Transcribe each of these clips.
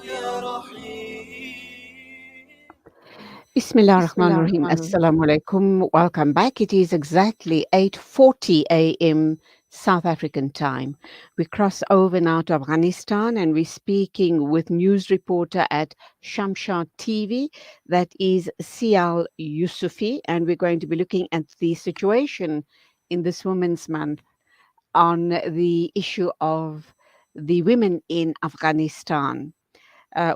يا رحيم. Bismillah ar-Rahman ar-Rahim. Assalamu alaikum. Welcome back. It is exactly 8:40 a.m. South African time. We cross over now to Afghanistan and we're speaking with news reporter at Shamshad TV, that is Sial Yousofi, and we're going to be looking at the situation in this Women's Month on the issue of the women in Afghanistan.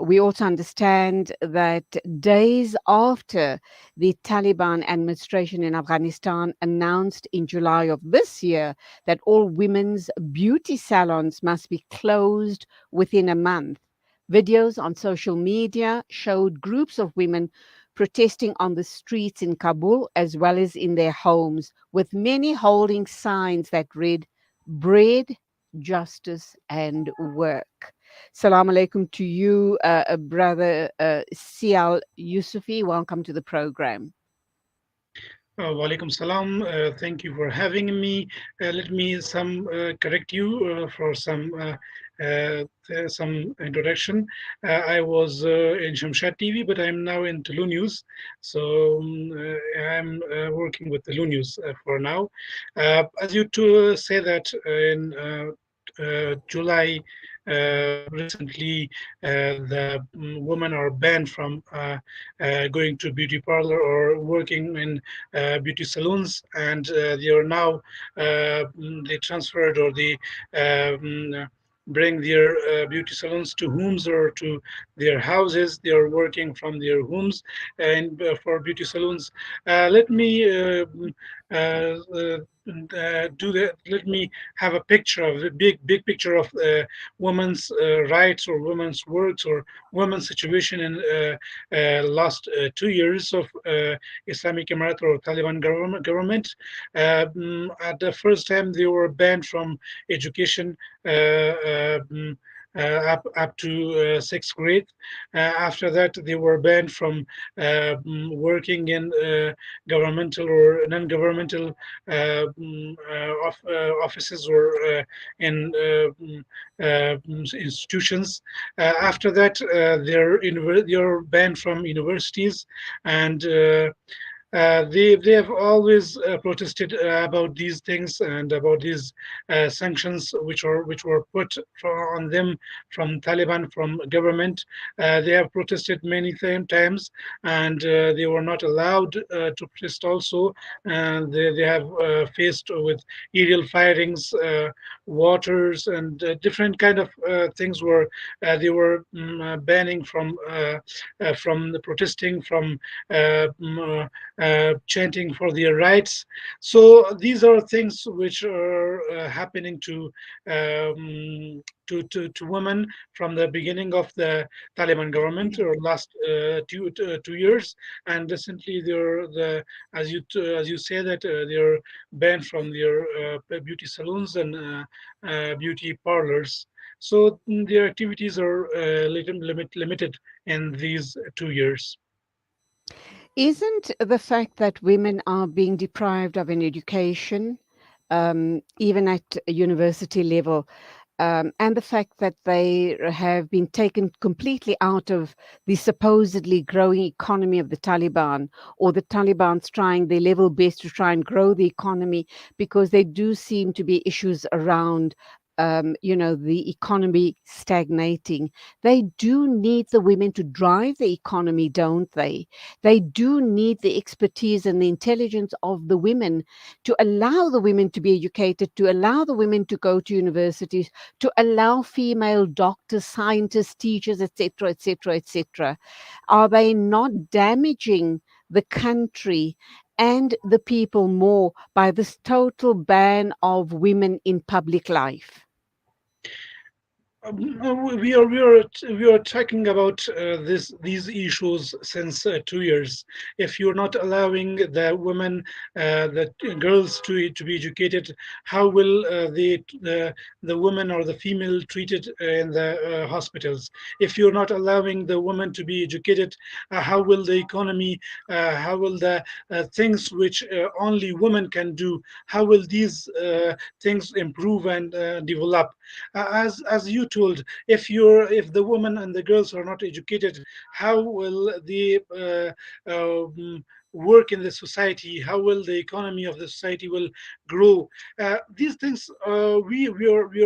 We also understand that days after the Taliban administration in Afghanistan announced in July of this year that all women's beauty salons must be closed within a month, videos on social media showed groups of women protesting on the streets in Kabul as well as in their homes, with many holding signs that read, "Bread, justice, and work." Salam alaikum to you, brother Sial Yousofi. Welcome to the program. Walaikum salam. Thank you for having me. Let me correct you for some introduction. I was in Shamshad TV, but I'm now in TOLOnews. So I'm working with TOLOnews for now. As you to say that in July recently, the women are banned from going to beauty parlor or working in beauty salons, and they are now they transferred or they bring their beauty salons to homes or to their houses. They are working from their homes and for beauty salons. Let me do that. Let me have a picture of the big picture of women's rights or women's works or women's situation in last 2 years of Islamic Emirate or Taliban government. At the first time, they were banned from education. Up to sixth grade. After that, they were banned from working in governmental or non-governmental offices or in institutions. After that, they're banned from universities, and they have always protested about these things and about these sanctions which were put on them from Taliban, from government. They have protested many times, and they were not allowed to protest also. And they have faced with aerial firings, waters, and different kind of things where they were banning from the protesting, from chanting for their rights. So these are things which are happening to women from the beginning of the Taliban government or last 2 years, and recently they're as you say that they're banned from their beauty salons and beauty parlors. So their activities are limited in these 2 years. Isn't the fact that women are being deprived of an education, even at a university level, and the fact that they have been taken completely out of the supposedly growing economy of the Taliban, or the Taliban's trying their level best to try and grow the economy, because there do seem to be issues around. The economy stagnating. They do need the women to drive the economy, don't they? They do need the expertise and the intelligence of the women to allow the women to be educated, to allow the women to go to universities, to allow female doctors, scientists, teachers, etc., etc., etc. Are they not damaging the country and the people more by this total ban of women in public life? We are talking about these issues since 2 years. If you're not allowing the women, the girls to be educated, how will the women or the female treated in the hospitals? If you're not allowing the women to be educated, how will the economy, how will the things which only women can do, how will these things improve and develop? As you told, if the women and the girls are not educated, how will they work in the society? How will the economy of the society will grow? These things, we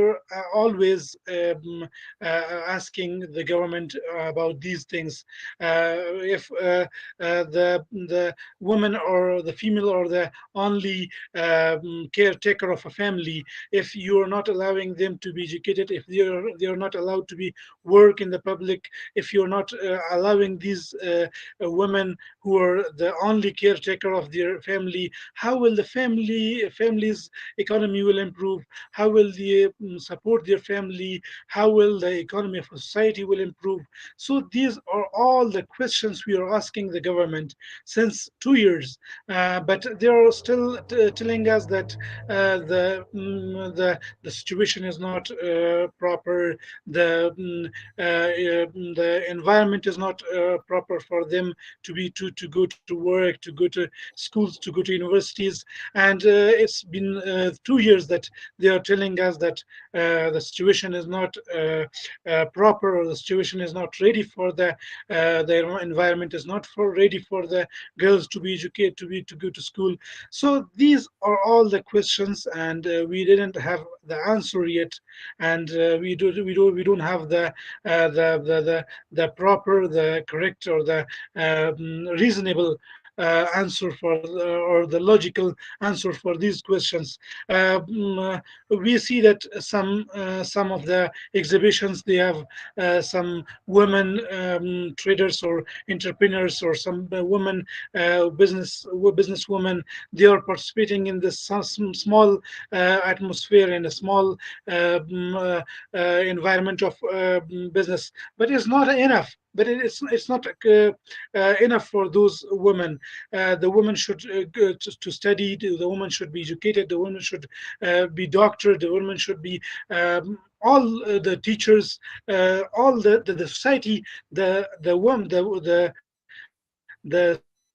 are always asking the government about these things. If the woman or the female or the only caretaker of a family, if you are not allowing them to be educated, if they are not allowed to be work in the public, if you're not allowing these women who are the only caretaker of their family, how will the family's economy will improve? How will they support their family? How will the economy of a society will improve? So these are all the questions we are asking the government since 2 years, but they are still telling us that the situation is not proper. The environment is not proper for them to go to work, to go to schools, to go to universities. And it's been 2 years that they are telling us that the situation is not proper, or the situation is not ready for the environment is not for ready for the girls to be educated, to go to school. So these are all the questions, and we didn't have the answer yet. And we don't have the proper, the correct, or the reasonable answer or the logical answer for these questions. We see that some of the exhibitions, they have some women traders or entrepreneurs, or some women businesswomen. They are participating in this small atmosphere, in a small environment of business, but it's not enough. But it's not enough for those women. The woman should go to study. The woman should be educated. The woman should be doctor. The woman should be all the teachers, all the society, the one the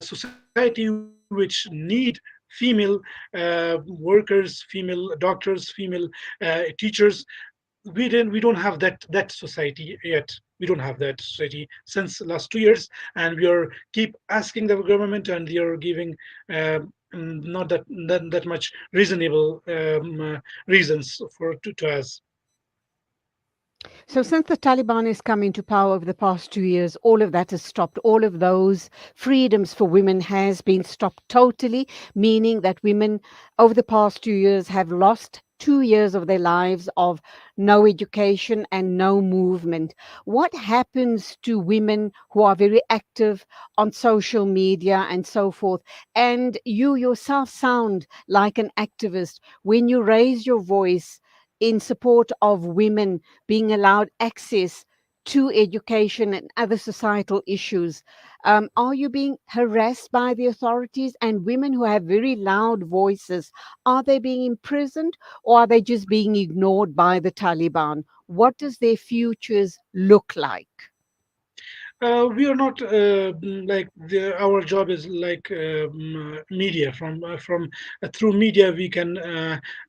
society which need female workers, female doctors, female teachers. We don't have that society yet. We don't have that society since last 2 years, and we are keep asking the government, and they are giving not that much reasonable reasons to us. So, since the Taliban has come into power over the past 2 years, all of that has stopped. All of those freedoms for women has been stopped totally, meaning that women over the past 2 years have lost 2 years of their lives of no education and no movement. What happens to women who are very active on social media and so forth? And you yourself sound like an activist when you raise your voice in support of women being allowed access to education and other societal issues. Are you being harassed by the authorities? And women who have very loud voices, are they being imprisoned, or are they just being ignored by the Taliban? What does their futures look like? We are not like our job is like media. From through media we can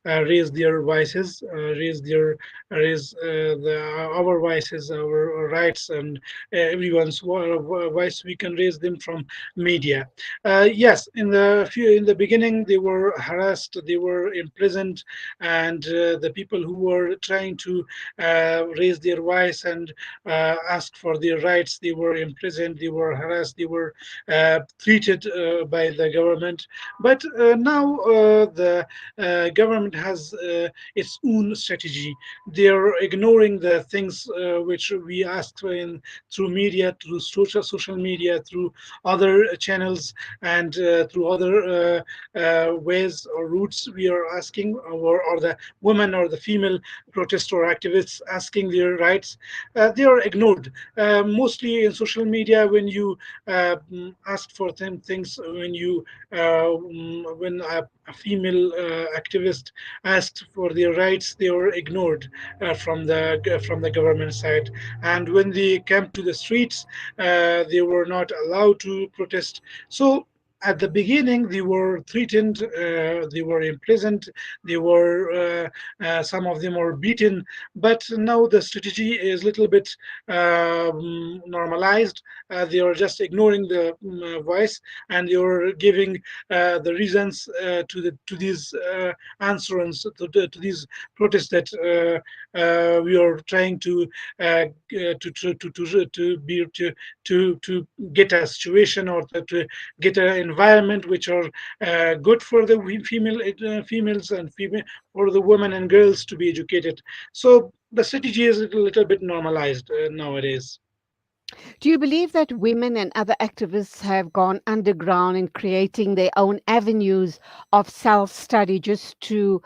raise their voices, raise our voices, our rights, and everyone's voice. We can raise them from media. Yes, in the beginning they were harassed, they were imprisoned, and the people who were trying to raise their voice and ask for their rights, they were imprisoned, they were harassed, they were treated by the government. But now the government has its own strategy. They are ignoring the things which we asked in through media, through social media, through other channels, and through other ways or routes. We are asking, or the women or the female protest or activists asking their rights. They are ignored. Mostly in social media, when you ask for them things, when a female activist asked for their rights, they were ignored from the government side. And when they came to the streets, they were not allowed to protest. So at the beginning they were threatened, they were imprisoned, they were some of them were beaten, but now the strategy is a little bit normalized. They are just ignoring the voice, and they are giving the reasons to these answers to these protests that we are trying to get a situation, or to get an environment which are good for the females and female, for the women and girls to be educated. So the strategy is a little bit normalized nowadays. Do you believe that women and other activists have gone underground in creating their own avenues of self study just to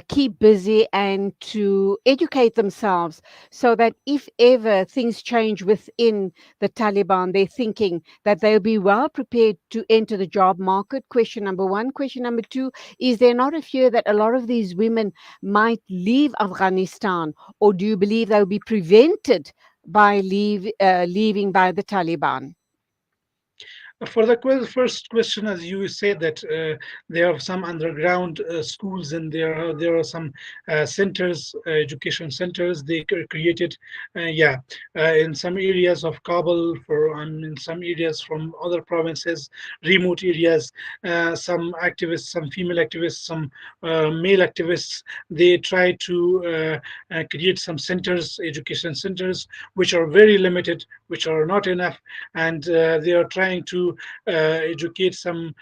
keep busy and to educate themselves so that if ever things change within the Taliban, they're thinking that they'll be well prepared to enter the job market? Question number one. Question number two, is there not a fear that a lot of these women might leave Afghanistan, or do you believe they'll be prevented by leaving by the Taliban? For the first question, as you said, that there are some underground schools, and there are some centers, education centers they created. Yeah, in some areas of Kabul, in some areas from other provinces, remote areas, some activists, some female activists, some male activists, they try to create some centers, education centers, which are very limited, which are not enough, and they are trying to educate some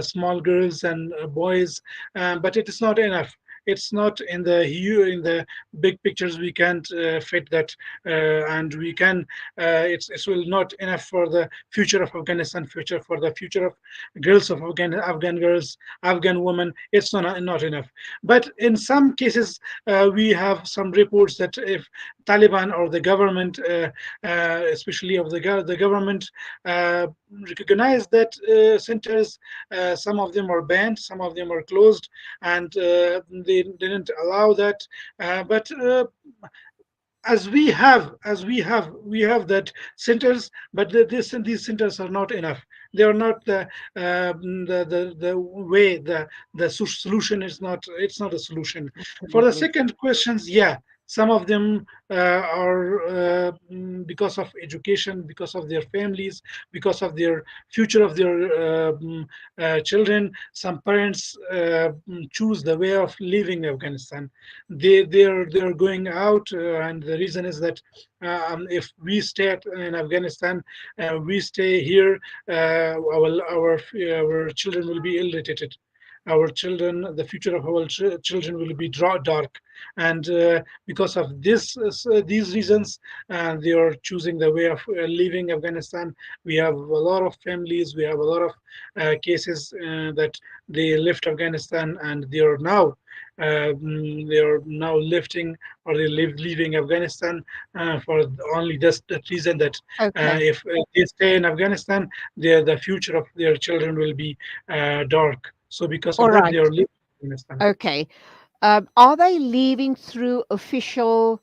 small girls and boys, but it is not enough. It's not in the big pictures. We can't fit that, and we can. It will not enough for the future of Afghanistan, future for the future of girls of Afghan girls, Afghan women. It's not enough. But in some cases, we have some reports that if Taliban or the government, especially of the government, uh, recognize that centers, some of them are banned, some of them are closed, and they didn't allow that. But we have that centers, but these centers are not enough. They are not the way. The solution is not, it's not a solution. For the Absolutely. second questions, yeah, some of them are because of education, because of their families, because of their future of their children. Some parents choose the way of leaving Afghanistan. They're going out, and the reason is that if we stay in Afghanistan, we stay here, our children will be ill-educated. Our children, the future of our children will be dark, and because of these reasons, they are choosing the way of leaving Afghanistan. We have a lot of families, we have a lot of cases that they left Afghanistan, and they are now lifting, or leaving Afghanistan for only this that reason, that Okay. if they stay in Afghanistan, the future of their children will be dark. So because of All that, they right. are leaving Afghanistan. Okay. Are they leaving through official,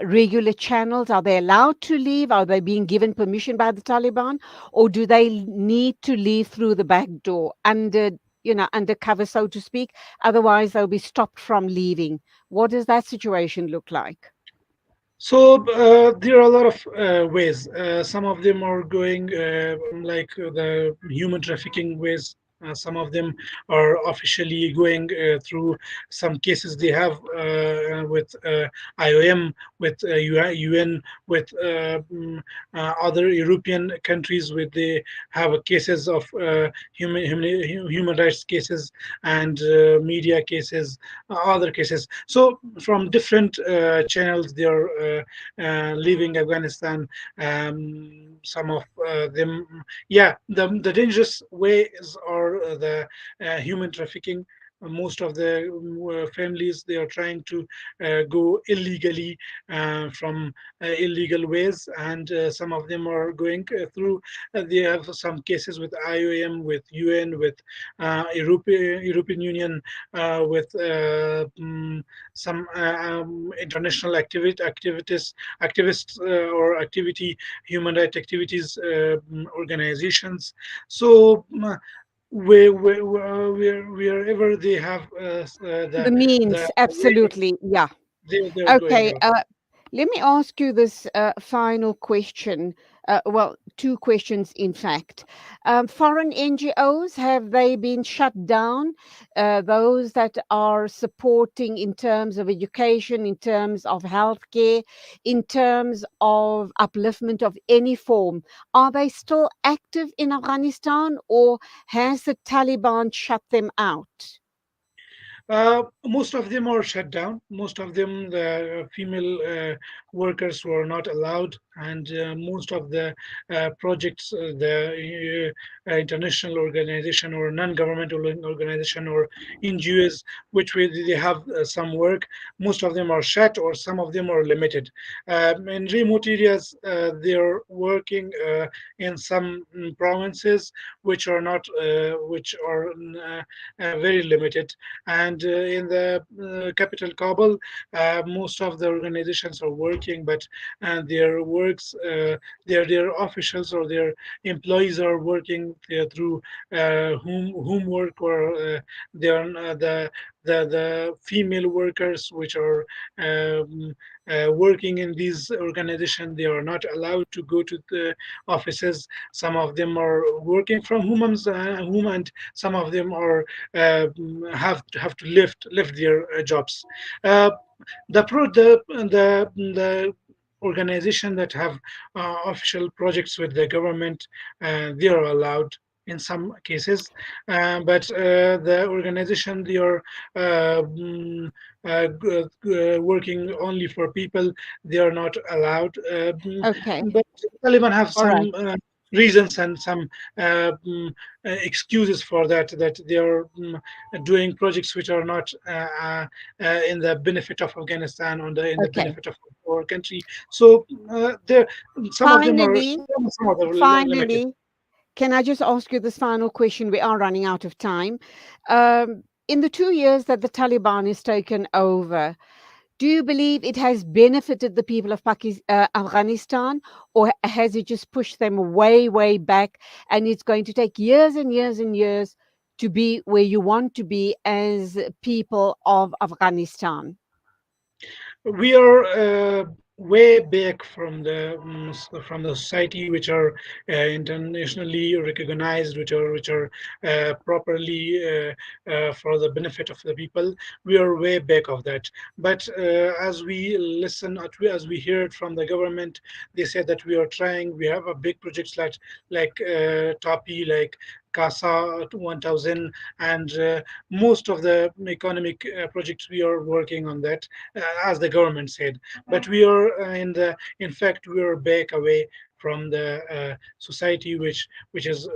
regular channels? Are they allowed to leave? Are they being given permission by the Taliban, or do they need to leave through the back door, undercover, so to speak? Otherwise, they'll be stopped from leaving. What does that situation look like? So there are a lot of ways. Some of them are going like the human trafficking ways. Some of them are officially going through some cases they have with IOM, with UN, with other European countries, where they have cases of human rights cases, and media cases, other cases. So from different channels, they are leaving Afghanistan. Some of them, yeah, the dangerous ways are the human trafficking. Most of the families, they are trying to go illegally from illegal ways, and some of them are going through. They have some cases with IOM, with UN, with European Union, with some international activists, or activity human rights activities organizations. So wherever they have The the means, way, absolutely. Yeah. they're going Okay. out. Let me ask you this final question. Well, two questions, in fact. Foreign NGOs, have they been shut down? Those that are supporting in terms of education, in terms of healthcare, in terms of upliftment of any form, are they still active in Afghanistan, or has the Taliban shut them out? Most of them are shut down. Most of them, the female workers were not allowed, and most of the projects, the international organization or non-governmental organization or NGOs, which they have some work, most of them are shut or some of them are limited. In remote areas, they are working in some provinces which are not, which are very limited, and in the capital Kabul, most of the organizations are working, but their works, their officials or their employees are working through homework, or they are the female workers which are um, working in these organizations. They are not allowed to go to the offices. Some of them are working from home, and some of them are have to lift their jobs. Uh, the organization that have official projects with the government, they are allowed in some cases, but the organization, they are working only for people, they are not allowed. Okay. But Taliban have All right. some reasons and some excuses for that, that they are doing projects which are not in the benefit of Afghanistan, or in the Okay. benefit of our country. So there, some of them are, Finally, some of them are limited. finally, can I just ask you this final question? We are running out of time. In the 2 years that the Taliban has taken over, do you believe it has benefited the people of Afghanistan, or has it just pushed them way, way back? And it's going to take years and years and years to be where you want to be as people of Afghanistan? We are way back from from the society which are internationally recognized, which are properly for the benefit of the people. We are way back of that. But as we listen, as we hear it from the government, they said that we are trying. We have a big projects like Topi, like CASA 1000, and most of the economic projects, we are working on that, as the government said. But we are in fact, we are back away from the society which is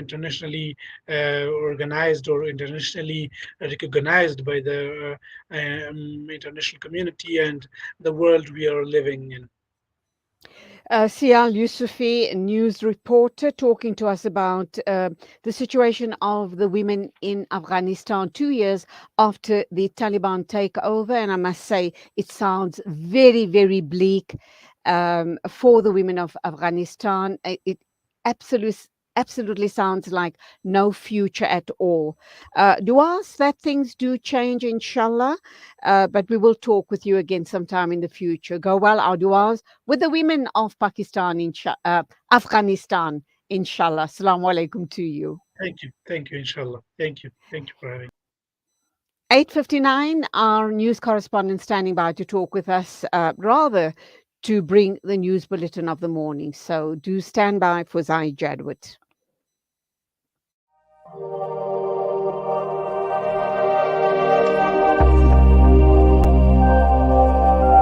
internationally organized or internationally recognized by the international community and the world we are living in. Sial Yousofi, news reporter, talking to us about the situation of the women in Afghanistan 2 years after the Taliban takeover. And I must say, it sounds very, very bleak for the women of Afghanistan. It absolutely, absolutely sounds like no future at all. Duas, that things do change, inshallah, but we will talk with you again sometime in the future. Go well, our duas with the women of Pakistan, Afghanistan, inshallah. Assalamu alaikum to you. Thank you, inshallah. Thank you for having. 8:59, our news correspondent standing by to talk with us, rather to bring the news bulletin of the morning. So do stand by for Zai Jadwit.